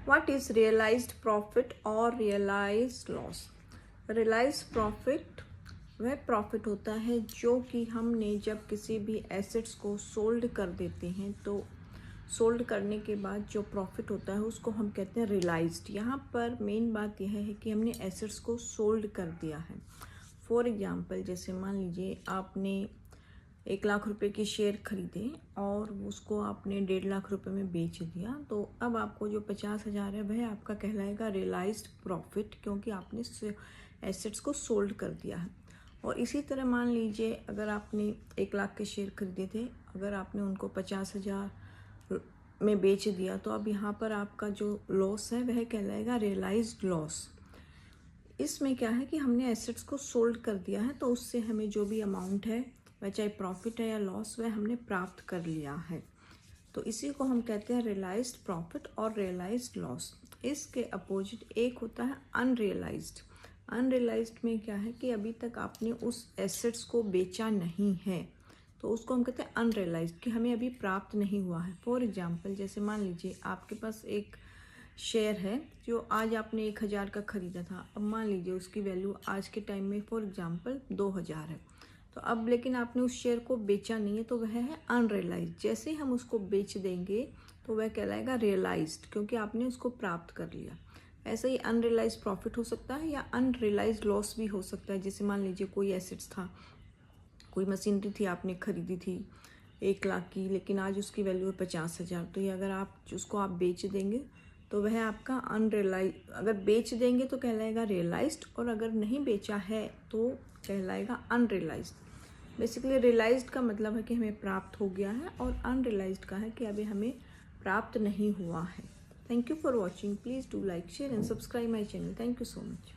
What is realised profit और realised loss. Realised profit वह profit होता है जो कि हमने जब किसी भी एसेट्स को सोल्ड कर देते हैं तो सोल्ड करने के बाद जो प्रॉफिट होता है उसको हम कहते हैं रियलाइज्ड। यहाँ पर मेन बात यह है कि हमने एसेट्स को सोल्ड कर दिया है। फॉर एग्जांपल जैसे मान लीजिए आपने 1,00,000 रुपए की शेयर खरीदे और उसको आपने 1.5 लाख रुपए में बेच दिया, तो अब आपको जो 50,000 है वह आपका कहलाएगा रियलाइज्ड प्रॉफिट, क्योंकि आपने एसेट्स को सोल्ड कर दिया है। और इसी तरह मान लीजिए अगर आपने 1,00,000 के शेयर खरीदे थे, अगर आपने उनको 50,000 में बेच दिया, तो अब यहाँ पर आपका जो लॉस है वह कहलाएगा रियलाइज्ड लॉस। इसमें क्या है कि हमने एसेट्स को सोल्ड कर दिया है, तो उससे हमें जो भी अमाउंट है वह चाहे प्रॉफिट है या लॉस वह हमने प्राप्त कर लिया है। तो इसी को हम कहते हैं रियलाइज्ड प्रॉफिट और रियलाइज्ड लॉस। इसके अपोजिट एक होता है अनरियलाइज्ड। अनरियलाइज्ड में क्या है कि अभी तक आपने उस एसेट्स को बेचा नहीं है, तो उसको हम कहते हैं अनरियलाइज्ड, कि हमें अभी प्राप्त नहीं हुआ है। फॉर एग्जाम्पल जैसे मान लीजिए आपके पास एक शेयर है जो आज आपने 1,000 का खरीदा था। अब मान लीजिए उसकी वैल्यू आज के टाइम में फॉर एग्जांपल 2,000 है। तो अब लेकिन आपने उस शेयर को बेचा नहीं है, तो वह है अनरियलाइज्ड। जैसे ही हम उसको बेच देंगे तो वह कहलाएगा रियलाइज्ड, क्योंकि आपने उसको प्राप्त कर लिया। ऐसे ही अनरियलाइज्ड प्रॉफिट हो सकता है या अनरियलाइज्ड लॉस भी हो सकता है। जैसे मान लीजिए कोई एसेट्स था, कोई मशीनरी थी आपने खरीदी थी 1,00,000 की, लेकिन आज उसकी वैल्यू है 50,000। तो ये अगर आप उसको आप बेच देंगे तो वह आपका अनरियलाइज, अगर बेच देंगे तो कहलाएगा रियलाइज्ड, और अगर नहीं बेचा है तो कहलाएगा अनरियलाइज्ड। बेसिकली रियलाइज्ड का मतलब है कि हमें प्राप्त हो गया है, और अनरियलाइज्ड का है कि अभी हमें प्राप्त नहीं हुआ है। Thank you for watching. Please do like, share and subscribe my channel. Thank you so much.